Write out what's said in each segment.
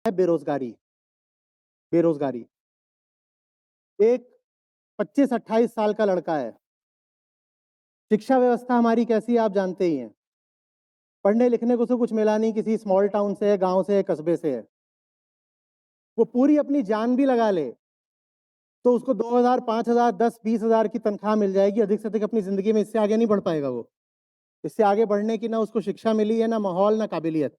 है बेरोजगारी। बेरोजगारी एक 25-28 साल का लड़का है। शिक्षा व्यवस्था हमारी कैसी है आप जानते ही हैं। पढ़ने लिखने को उसे कुछ मिला नहीं, किसी स्मॉल टाउन से है, गांव से है, कस्बे से है। वो पूरी अपनी जान भी लगा ले तो उसको 2000, 5000, 10, 20,000 की तनख्वाह मिल जाएगी। अधिक से अधिक अपनी जिंदगी में इससे आगे नहीं बढ़ पाएगा वो। इससे आगे बढ़ने की ना उसको शिक्षा मिली है, ना माहौल, ना काबिलियत।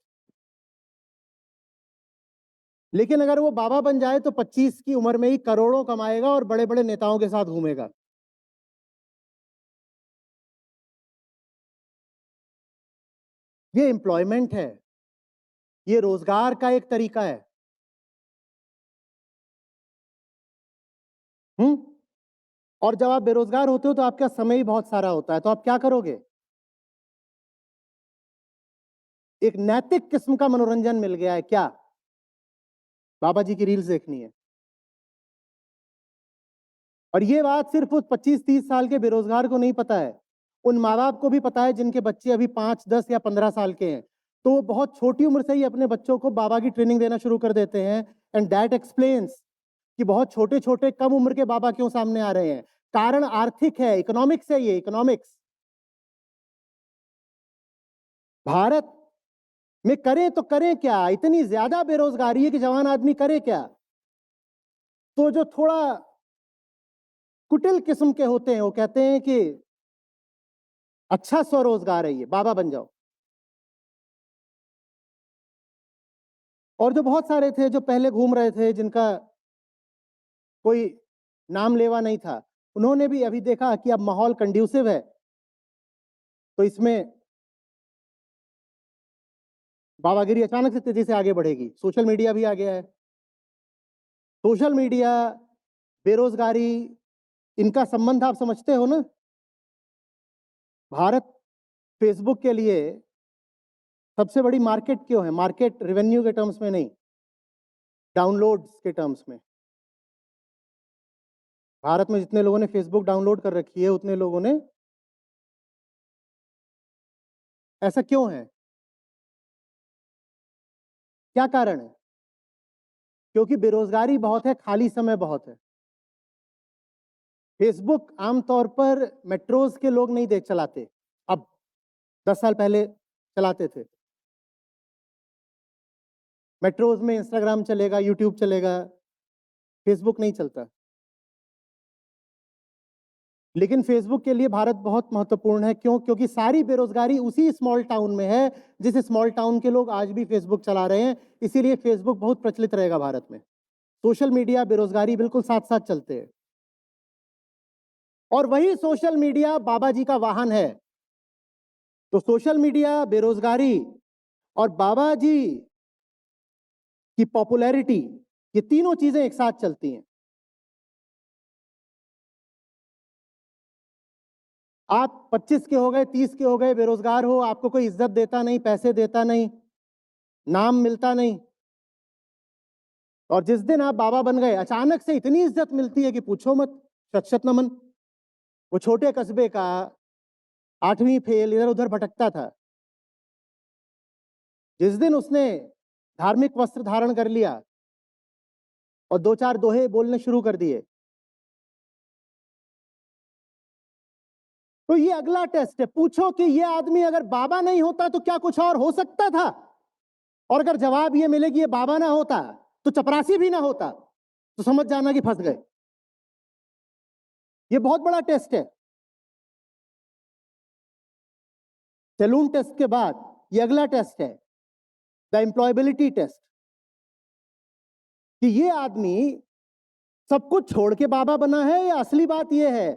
लेकिन अगर वो बाबा बन जाए तो 25 की उम्र में ही करोड़ों कमाएगा और बड़े बड़े नेताओं के साथ घूमेगा। ये एम्प्लॉयमेंट है, ये रोजगार का एक तरीका है। और जब आप बेरोजगार होते हो तो आपका समय ही बहुत सारा होता है, तो आप क्या करोगे? एक नैतिक किस्म का मनोरंजन मिल गया है क्या? बाबा जी की रील्स देखनी है। और ये बात सिर्फ उस 25-30 साल के बेरोजगार को नहीं पता है, उन माँ बाप को भी पता है जिनके बच्चे अभी 5, 10 या 15 साल के हैं। तो वो बहुत छोटी उम्र से ही अपने बच्चों को बाबा की ट्रेनिंग देना शुरू कर देते हैं। एंड दैट एक्सप्लेन्स कि बहुत छोटे छोटे कम उम्र के बाबा क्यों सामने आ रहे हैं। कारण आर्थिक है, इकोनॉमिक्स है, ये इकोनॉमिक्स। भारत में करें तो करें क्या? इतनी ज्यादा बेरोजगारी है कि जवान आदमी करे क्या? तो जो थोड़ा कुटिल किस्म के होते हैं वो कहते हैं कि अच्छा स्वरोजगार है, ये बाबा बन जाओ। और जो बहुत सारे थे जो पहले घूम रहे थे, जिनका कोई नाम लेवा नहीं था, उन्होंने भी अभी देखा कि अब माहौल कंड्यूसिव है, तो इसमें बाबागिरी अचानक से तेजी से आगे बढ़ेगी। सोशल मीडिया भी आ गया है। सोशल मीडिया, बेरोजगारी, इनका संबंध आप समझते हो ना? भारत फेसबुक के लिए सबसे बड़ी मार्केट क्यों है? मार्केट रेवेन्यू के टर्म्स में नहीं, डाउनलोड्स के टर्म्स में। भारत में जितने लोगों ने फेसबुक डाउनलोड कर रखी है उतने लोगों ने, ऐसा क्यों है? क्या कारण है? क्योंकि बेरोजगारी बहुत है, खाली समय बहुत है। फेसबुक आमतौर पर मेट्रोज के लोग नहीं देख चलाते, अब 10 साल पहले चलाते थे। मेट्रोज में इंस्टाग्राम चलेगा, यूट्यूब चलेगा, फेसबुक नहीं चलता। लेकिन फेसबुक के लिए भारत बहुत महत्वपूर्ण है। क्यों? क्योंकि सारी बेरोजगारी उसी स्मॉल टाउन में है जिस स्मॉल टाउन के लोग आज भी फेसबुक चला रहे हैं। इसीलिए फेसबुक बहुत प्रचलित रहेगा भारत में। सोशल मीडिया, बेरोजगारी बिल्कुल साथ साथ चलते हैं। और वही सोशल मीडिया बाबा जी का वाहन है। तो सोशल मीडिया, बेरोजगारी और बाबा जी की पॉपुलैरिटी, ये तीनों चीजें एक साथ चलती हैं। आप 25 के हो गए, 30 के हो गए, बेरोजगार हो, आपको कोई इज्जत देता नहीं, पैसे देता नहीं, नाम मिलता नहीं, और जिस दिन आप बाबा बन गए अचानक से इतनी इज्जत मिलती है कि पूछो मत। शत नमन। वो छोटे कस्बे का 8वीं फेल इधर उधर भटकता था, जिस दिन उसने धार्मिक वस्त्र धारण कर लिया और 2-4 दोहे बोलने शुरू कर दिए, तो ये अगला टेस्ट है। पूछो कि ये आदमी अगर बाबा नहीं होता तो क्या कुछ और हो सकता था? और अगर जवाब ये मिले कि ये बाबा ना होता तो चपरासी भी ना होता, तो समझ जाना कि फंस गए। ये बहुत बड़ा टेस्ट है। सैलून टेस्ट के बाद ये अगला टेस्ट है, द एम्प्लॉयबिलिटी टेस्ट, कि ये आदमी सब कुछ छोड़ के बाबा बना है या असली बात यह है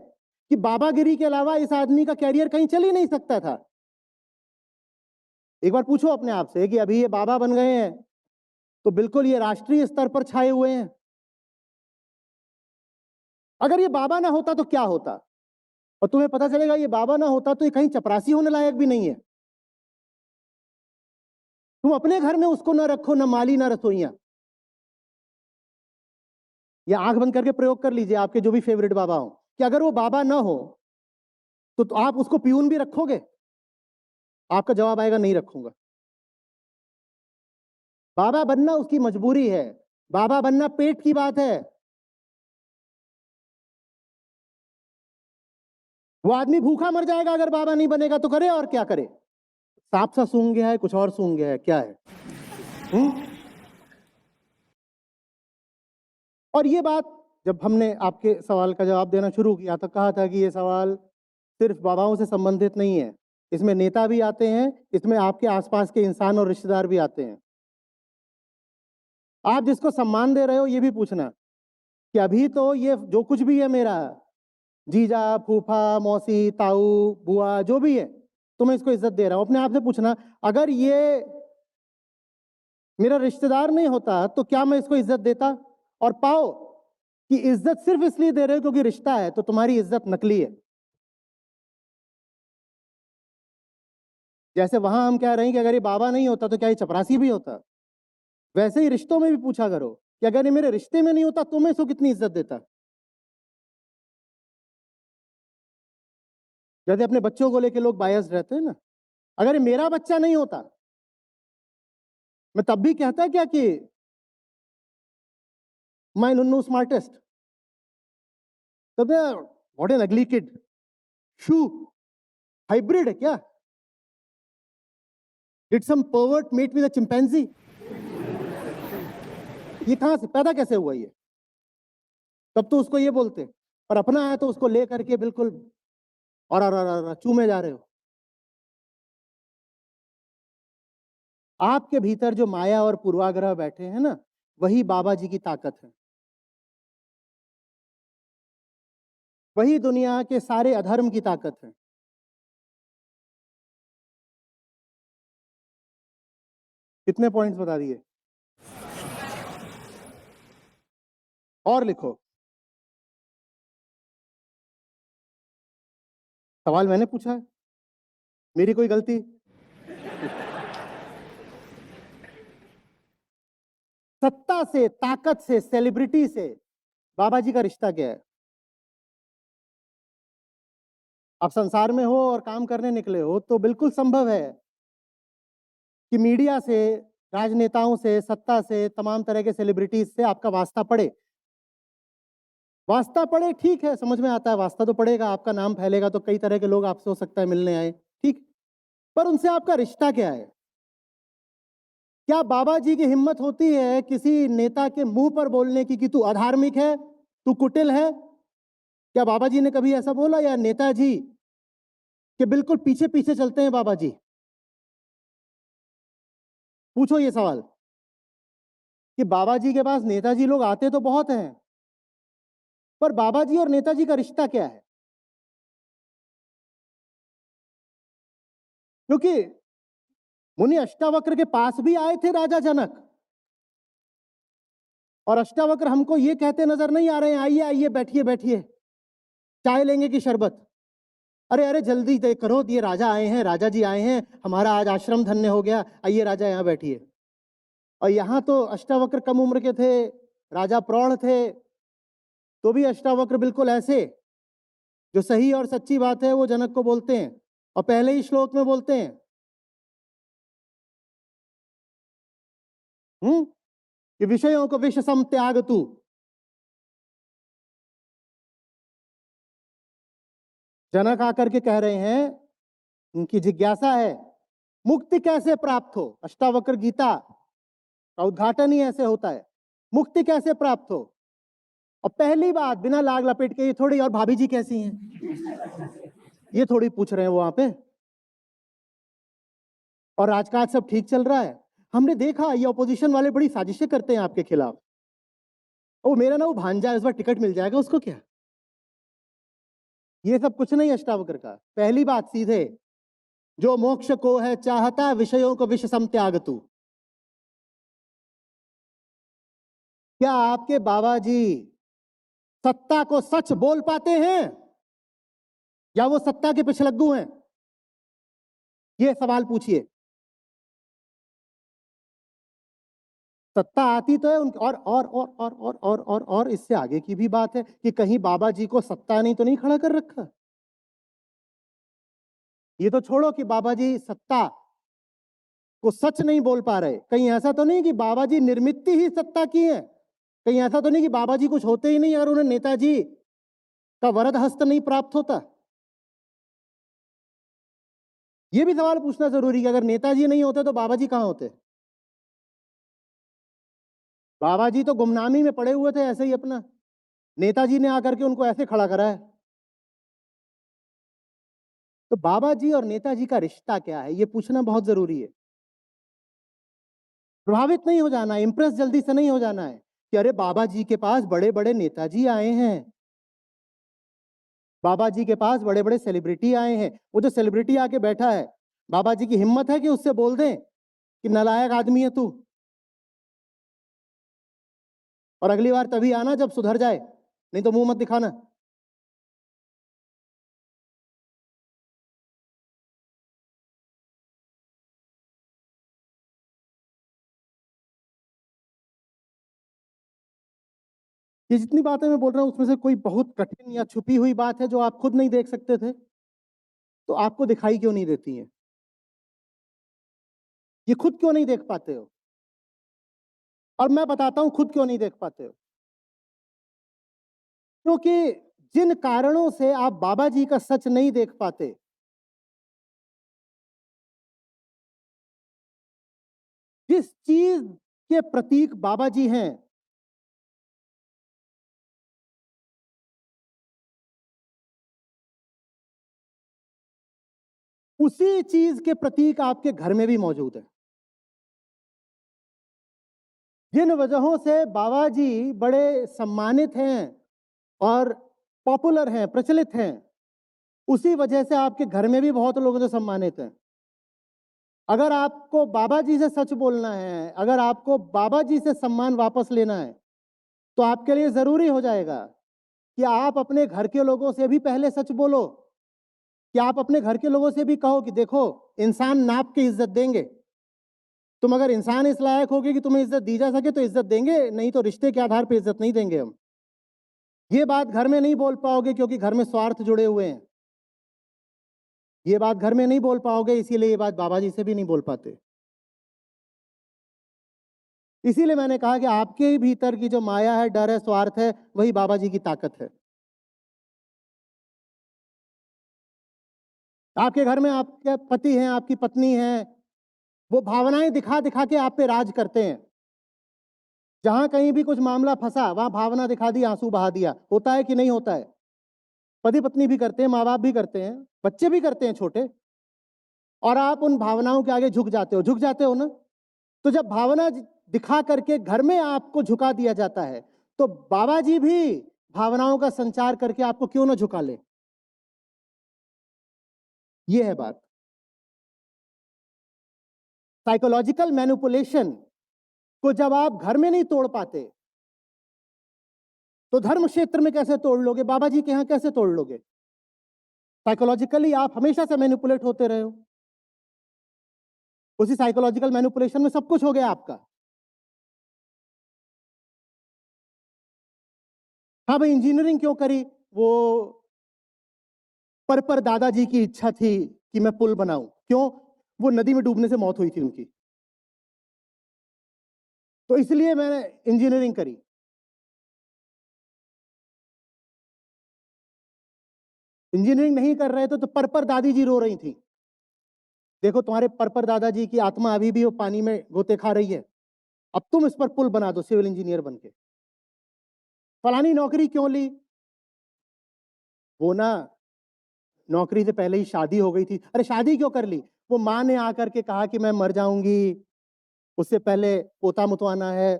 कि बाबागिरी के अलावा इस आदमी का कैरियर कहीं चल ही नहीं सकता था। एक बार पूछो अपने आप से कि अभी ये बाबा बन गए हैं तो बिल्कुल ये राष्ट्रीय स्तर पर छाए हुए हैं। अगर ये बाबा ना होता तो क्या होता? और तुम्हें पता चलेगा ये बाबा ना होता तो ये कहीं चपरासी होने लायक भी नहीं है। तुम अपने घर में उसको ना रखो, ना माली ना रसोइया। या आंख बंद करके प्रयोग कर लीजिए आपके जो भी फेवरेट बाबा हो, कि अगर वो बाबा ना हो तो आप उसको पियून भी रखोगे? आपका जवाब आएगा नहीं रखूंगा। बाबा बनना उसकी मजबूरी है, बाबा बनना पेट की बात है। वो आदमी भूखा मर जाएगा अगर बाबा नहीं बनेगा तो करे और क्या करे? सांप सा सूंघ गया है, कुछ और सूंघ गया है, क्या है? और ये बात जब हमने आपके सवाल का जवाब देना शुरू किया तो कहा था कि ये सवाल सिर्फ बाबाओं से संबंधित नहीं है, इसमें नेता भी आते हैं, इसमें आपके आसपास के इंसान और रिश्तेदार भी आते हैं। आप जिसको सम्मान दे रहे हो ये भी पूछना कि अभी तो ये जो कुछ भी है मेरा, जीजा, फूफा, मौसी, ताऊ, बुआ, जो भी है, तो मैं इसको इज्जत दे रहा हूं। अपने आप से पूछना, अगर ये मेरा रिश्तेदार नहीं होता तो क्या मैं इसको इज्जत देता? और पाओ कि इज्जत सिर्फ इसलिए दे रहे हो क्योंकि रिश्ता है, तो तुम्हारी इज्जत नकली है। जैसे वहां हम कह रहे हैं कि अगर ये बाबा नहीं होता तो क्या ये चपरासी भी होता, वैसे ही रिश्तों में भी पूछा करो कि अगर ये मेरे रिश्ते में नहीं होता तो मैं इसको कितनी इज्जत देता। जैसे अपने बच्चों को लेके लोग बायस्ड रहते हैं ना, अगर ये मेरा बच्चा नहीं होता, मैं तब भी कहता क्या कि माय नुन्नू स्मार्टेस्ट, तब व्हाट एन अगली किड, शू हाइब्रिड है क्या? Did some pervert mate with a chimpanzee? ये कहां से पैदा कैसे हुआ ये? तब तो उसको ये बोलते, और अपना है तो उसको ले करके बिल्कुल और चूमे जा रहे हो। आपके भीतर जो माया और पूर्वाग्रह बैठे हैं ना, वही बाबा जी की ताकत है, वही दुनिया के सारे अधर्म की ताकत है। कितने पॉइंट्स बता दिए? और लिखो। सवाल मैंने पूछा है, मेरी कोई गलती? सत्ता से, ताकत से, सेलिब्रिटी से बाबा जी का रिश्ता क्या है? आप संसार में हो और काम करने निकले हो तो बिल्कुल संभव है कि मीडिया से, राजनेताओं से, सत्ता से, तमाम तरह के सेलिब्रिटीज से आपका वास्ता पड़े। वास्ता पड़े, ठीक है, समझ में आता है, वास्ता तो पड़ेगा, आपका नाम फैलेगा तो कई तरह के लोग आपसे हो सकता है मिलने आए, ठीक। पर उनसे आपका रिश्ता क्या है? क्या बाबा जी की हिम्मत होती है किसी नेता के मुंह पर बोलने की कि तू अधार्मिक है, तू कुटिल है? क्या बाबा जी ने कभी ऐसा बोला? या नेताजी के बिल्कुल पीछे पीछे चलते हैं बाबा जी? पूछो ये सवाल कि बाबा जी के पास नेताजी लोग आते तो बहुत हैं, पर बाबा जी और नेताजी का रिश्ता क्या है? क्योंकि मुनि अष्टावक्र के पास भी आए थे राजा जनक, और अष्टावक्र हमको ये कहते नजर नहीं आ रहे हैं, आइए आइए बैठिए बैठिए, चाय लेंगे कि शरबत? अरे अरे जल्दी तय करो, ये राजा आए हैं, राजा जी आए हैं, हमारा आज आश्रम धन्य हो गया, आइए राजा यहाँ बैठिए। और यहाँ तो अष्टावक्र कम उम्र के थे, राजा प्रौढ़ थे, तो भी अष्टावक्र बिल्कुल ऐसे, जो सही और सच्ची बात है वो जनक को बोलते हैं, और पहले ही श्लोक में बोलते हैं कि विषयों को विष सम त्याग तू। जनक आकर के कह रहे हैं, उनकी जिज्ञासा है मुक्ति कैसे प्राप्त हो। अष्टावक्र गीता का उद्घाटन ही ऐसे होता है, मुक्ति कैसे प्राप्त हो। और पहली बात बिना लाग लपेट के, ये थोड़ी और भाभी जी कैसी हैं, ये थोड़ी पूछ रहे हैं वो वहां पे, और राजकाज सब ठीक चल रहा है। हमने देखा ये ऑपोजिशन वाले बड़ी साजिशें करते हैं आपके खिलाफ। ओ मेरा ना वो भांजा है, इस बार टिकट मिल जाएगा उसको, क्या ये सब कुछ नहीं अष्टावक्र का। पहली बात सीधे, जो मोक्ष को है चाहता, विषयों को विष सम त्याग तू। क्या आपके बाबा जी सत्ता को सच बोल पाते हैं, या वो सत्ता के पिछलग्गू हैं? ये सवाल पूछिए। सत्ता आती तो है और इससे आगे की भी बात है कि कहीं बाबा जी को सत्ता नहीं तो नहीं खड़ा कर रखा। ये तो छोड़ो कि बाबा जी सत्ता को सच नहीं बोल पा रहे। कहीं ऐसा तो नहीं कि बाबा जी निर्मित ही सत्ता की है? कहीं ऐसा तो नहीं कि बाबा जी कुछ होते ही नहीं अगर उन्हें नेताजी का वरद हस्त नहीं प्राप्त होता? ये भी सवाल पूछना जरूरी है कि अगर नेताजी नहीं होते तो बाबा जी कहां होते? बाबा जी तो गुमनामी में पड़े हुए थे ऐसे ही अपना, नेताजी ने आकर के उनको ऐसे खड़ा करा है। तो बाबा जी और नेताजी का रिश्ता क्या है, ये पूछना बहुत जरूरी है। प्रभावित नहीं हो जाना, इंप्रेस जल्दी से नहीं हो जाना है कि अरे बाबा जी के पास बड़े बड़े नेताजी आए हैं, बाबा जी के पास बड़े बड़े सेलिब्रिटी आए हैं। वो जो सेलिब्रिटी आके बैठा है, बाबा जी की हिम्मत है कि उससे बोल दें कि नालायक आदमी है तू, और अगली बार तभी आना जब सुधर जाए, नहीं तो मुंह मत दिखाना। ये जितनी बातें मैं बोल रहा हूं उसमें से कोई बहुत कठिन या छुपी हुई बात है जो आप खुद नहीं देख सकते थे, तो आपको दिखाई क्यों नहीं देती है? ये खुद क्यों नहीं देख पाते हो? और मैं बताता हूं खुद क्यों नहीं देख पाते हो। क्योंकि जिन कारणों से आप बाबा जी का सच नहीं देख पाते, जिस चीज के प्रतीक बाबा जी हैं, उसी चीज के प्रतीक आपके घर में भी मौजूद है। जिन वजहों से बाबा जी बड़े सम्मानित हैं और पॉपुलर हैं, प्रचलित हैं, उसी वजह से आपके घर में भी बहुत लोग जो सम्मानित हैं। अगर आपको बाबा जी से सच बोलना है, अगर आपको बाबा जी से सम्मान वापस लेना है, तो आपके लिए जरूरी हो जाएगा कि आप अपने घर के लोगों से भी पहले सच बोलो, कि आप अपने घर के लोगों से भी कहो कि देखो, इंसान नाप के इज्जत देंगे। तुम अगर इंसान इस लायक होगे कि तुम्हें इज्जत दी जा सके तो इज्जत देंगे, नहीं तो रिश्ते के आधार पर इज्जत नहीं देंगे हम। ये बात घर में नहीं बोल पाओगे क्योंकि घर में स्वार्थ जुड़े हुए हैं। ये बात घर में नहीं बोल पाओगे, इसीलिए ये बात बाबा जी से भी नहीं बोल पाते। इसीलिए मैंने कहा कि आपके ही भीतर की जो माया है, डर है, स्वार्थ है, वही बाबा जी की ताकत है। आपके घर में आपके पति हैं, आपकी पत्नी है, वो भावनाएं दिखा दिखा के आप पे राज करते हैं। जहां कहीं भी कुछ मामला फंसा, वहां भावना दिखा दी, आंसू बहा दिया। होता है कि नहीं होता है? पति पत्नी भी करते हैं, माँ बाप भी करते हैं, बच्चे भी करते हैं छोटे। और आप उन भावनाओं के आगे झुक जाते हो ना। तो जब भावना दिखा करके घर में आपको झुका दिया जाता है, तो बाबा जी भी भावनाओं का संचार करके आपको क्यों ना झुका ले। ये है बात। साइकोलॉजिकल मैनिपुलेशन को जब आप घर में नहीं तोड़ पाते, तो धर्म क्षेत्र में कैसे तोड़ लोगे? बाबा जी के यहां कैसे तोड़ लोगे? साइकोलॉजिकली आप हमेशा से मैनिपुलेट होते रहे हो। उसी साइकोलॉजिकल मैनिपुलेशन में सब कुछ हो गया आपका। हाँ भाई, इंजीनियरिंग क्यों करी? वो पर दादाजी की इच्छा थी कि मैं पुल बनाऊं। क्यों? वो नदी में डूबने से मौत हुई थी उनकी, तो इसलिए मैंने इंजीनियरिंग करी। इंजीनियरिंग नहीं कर रहे थे तो पर दादी जी रो रही थी, देखो तुम्हारे पर दादाजी की आत्मा अभी भी वो पानी में गोते खा रही है, अब तुम इस पर पुल बना दो सिविल इंजीनियर बन के। फलानी नौकरी क्यों ली? वो ना, नौकरी से पहले ही शादी हो गई थी। अरे शादी क्यों कर ली? वो माँ ने आकर के कहा कि मैं मर जाऊंगी, उससे पहले पोता मुतवाना है।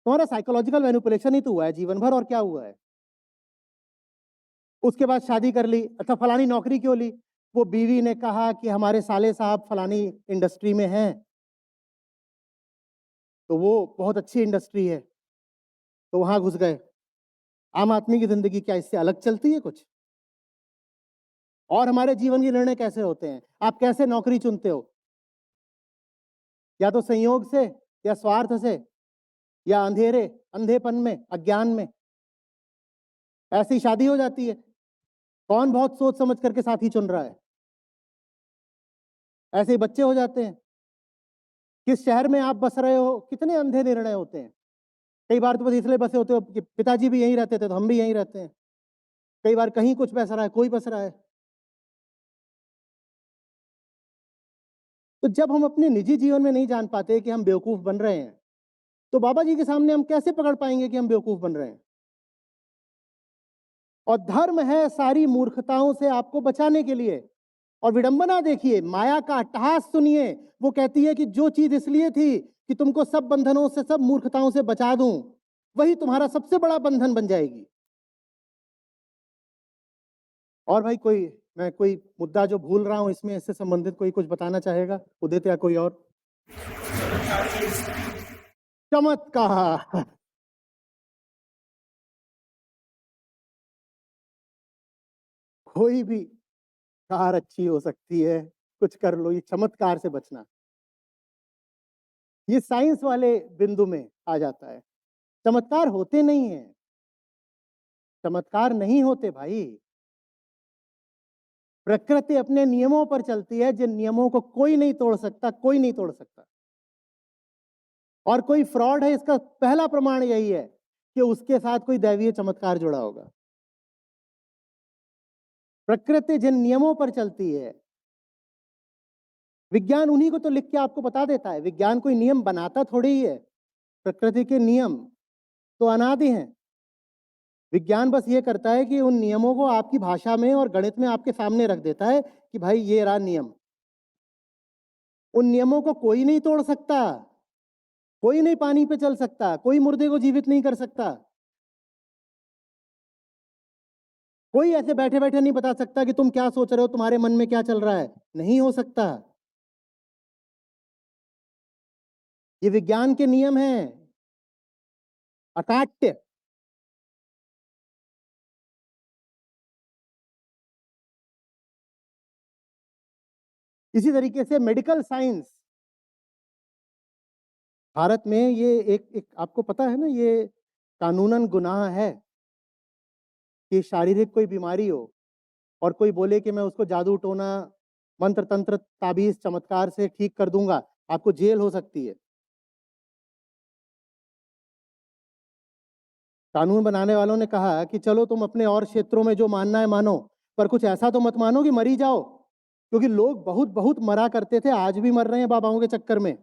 तुम्हारा साइकोलॉजिकल मैनिपुलेशन ही तो हुआ है जीवन भर, और क्या हुआ है? उसके बाद शादी कर ली। अच्छा, फलानी नौकरी क्यों ली? वो बीवी ने कहा कि हमारे साले साहब फलानी इंडस्ट्री में हैं, तो वो बहुत अच्छी इंडस्ट्री है, तो वहां घुस गए। आम आदमी की जिंदगी क्या इससे अलग चलती है कुछ? और हमारे जीवन के निर्णय कैसे होते हैं? आप कैसे नौकरी चुनते हो? या तो संयोग से, या स्वार्थ से, या अंधेरे, अंधेपन में, अज्ञान में। ऐसी शादी हो जाती है। कौन बहुत सोच समझ करके साथी चुन रहा है? ऐसे ही बच्चे हो जाते हैं। किस शहर में आप बस रहे हो, कितने अंधे निर्णय होते हैं। कई बार तो बस इसलिए बसे होते हो कि पिताजी भी यहीं रहते थे तो हम भी यहीं रहते हैं। कई बार कहीं कुछ बस रहा है, कोई बस रहा है। तो जब हम अपने निजी जीवन में नहीं जान पाते कि हम बेवकूफ बन रहे हैं, तो बाबा जी के सामने हम कैसे पकड़ पाएंगे कि हम बेवकूफ बन रहे हैं। और धर्म है सारी मूर्खताओं से आपको बचाने के लिए। और विडंबना देखिए, माया का अट्टहास सुनिए। वो कहती है कि जो चीज इसलिए थी कि तुमको सब बंधनों से, सब मूर्खताओं से बचा दूं, वही तुम्हारा सबसे बड़ा बंधन बन जाएगी। और भाई मैं कोई मुद्दा जो भूल रहा हूं इसमें, इससे संबंधित कोई कुछ बताना चाहेगा, उदित या कोई और? चमत्कार। कोई भी कार अच्छी हो सकती है, कुछ कर लो, ये चमत्कार से बचना, ये साइंस वाले बिंदु में आ जाता है। चमत्कार होते नहीं है, चमत्कार नहीं होते भाई। प्रकृति अपने नियमों पर चलती है, जिन नियमों को कोई नहीं तोड़ सकता, कोई नहीं तोड़ सकता। और कोई फ्रॉड है, इसका पहला प्रमाण यही है कि उसके साथ कोई दैवीय चमत्कार जुड़ा होगा। प्रकृति जिन नियमों पर चलती है, विज्ञान उन्हीं को तो लिख के आपको बता देता है। विज्ञान कोई नियम बनाता थोड़ी ही है। प्रकृति के नियम तो अनादि हैं। विज्ञान बस ये करता है कि उन नियमों को आपकी भाषा में और गणित में आपके सामने रख देता है कि भाई ये रहा नियम। उन नियमों को कोई नहीं तोड़ सकता, कोई नहीं पानी पे चल सकता, कोई मुर्दे को जीवित नहीं कर सकता, कोई ऐसे बैठे बैठे नहीं बता सकता कि तुम क्या सोच रहे हो, तुम्हारे मन में क्या चल रहा है। नहीं हो सकता। ये विज्ञान के नियम हैं, अकाट्य। इसी तरीके से मेडिकल साइंस, भारत में ये एक आपको पता है ना, ये कानूनन गुनाह है कि शारीरिक कोई बीमारी हो और कोई बोले कि मैं उसको जादू टोना, मंत्र तंत्र, ताबीज, चमत्कार से ठीक कर दूंगा, आपको जेल हो सकती है। कानून बनाने वालों ने कहा कि चलो तुम अपने और क्षेत्रों में जो मानना है मानो, पर कुछ ऐसा तो मत मानो कि मरी जाओ, क्योंकि लोग बहुत बहुत मरा करते थे, आज भी मर रहे हैं बाबाओं के चक्कर में।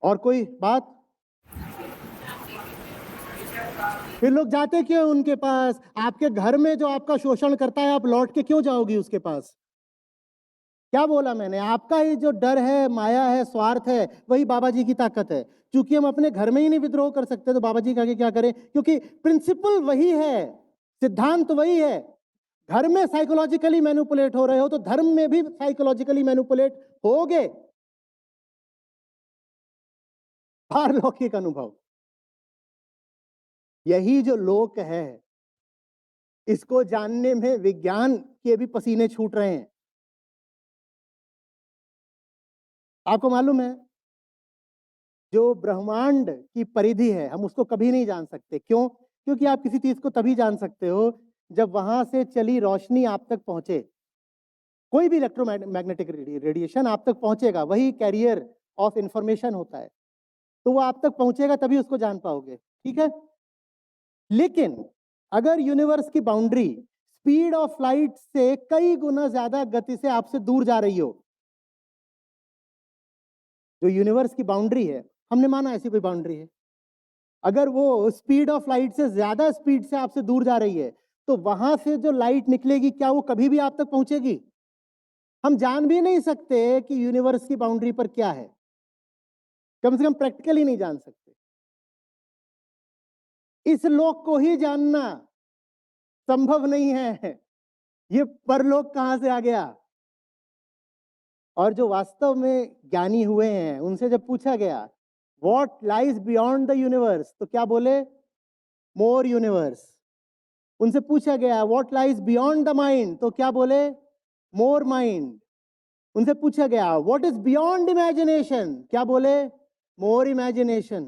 और कोई बात, फिर लोग जाते क्यों उनके पास? आपके घर में जो आपका शोषण करता है, आप लौट के क्यों जाओगी उसके पास? क्या बोला मैंने? आपका ये जो डर है, माया है, स्वार्थ है, वही बाबा जी की ताकत है। क्योंकि हम अपने घर में ही नहीं विद्रोह कर सकते तो बाबा जी का आगे क्या करें? क्योंकि प्रिंसिपल वही है, सिद्धांत वही है। घर में साइकोलॉजिकली मैनिपुलेट हो रहे हो तो धर्म में भी साइकोलॉजिकली मैनिपुलेट होगे। पारलौकिक अनुभव, यही जो लोक है, इसको जानने में विज्ञान के भी पसीने छूट रहे हैं। आपको मालूम है, जो ब्रह्मांड की परिधि है, हम उसको कभी नहीं जान सकते। क्यों? क्योंकि आप किसी चीज को तभी जान सकते हो जब वहां से चली रोशनी आप तक पहुंचे। कोई भी इलेक्ट्रोमैग्नेटिक रेडिएशन आप तक पहुंचेगा, वही कैरियर ऑफ इंफॉर्मेशन होता है, तो वो आप तक पहुंचेगा तभी उसको जान पाओगे। ठीक है? लेकिन अगर यूनिवर्स की बाउंड्री स्पीड ऑफ लाइट से कई गुना ज्यादा गति से आपसे दूर जा रही हो, जो यूनिवर्स की बाउंड्री है, हमने माना ऐसी कोई बाउंड्री है, अगर वो स्पीड ऑफ लाइट से ज्यादा स्पीड से आपसे दूर जा रही है, तो वहां से जो लाइट निकलेगी, क्या वो कभी भी आप तक पहुंचेगी? हम जान भी नहीं सकते कि यूनिवर्स की बाउंड्री पर क्या है, कम से कम प्रैक्टिकली नहीं जान सकते। इस लोक को ही जानना संभव नहीं है, ये परलोक कहां से आ गया? और जो वास्तव में ज्ञानी हुए हैं, उनसे जब पूछा गया what lies beyond the universe, तो क्या बोले? मोर यूनिवर्स। उनसे पूछा गया what lies beyond the mind, तो क्या बोले? मोर माइंड। उनसे पूछा गया व्हाट इज बियॉन्ड इमेजिनेशन, क्या बोले? मोर इमेजिनेशन।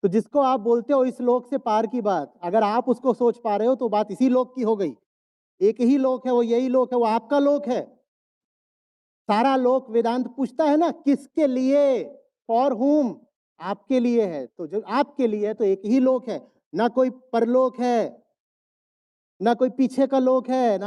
तो जिसको आप बोलते हो इस लोक से पार की बात, अगर आप उसको सोच पा रहे हो तो बात इसी लोक की हो गई। एक ही लोक है, वो यही लोक है, वो आपका लोक है। सारा लोक वेदांत पूछता है ना किसके लिए, फॉर whom, आपके लिए है। तो जो आपके लिए है तो एक ही लोक है, ना कोई परलोक है, ना कोई पीछे का लोक है, ना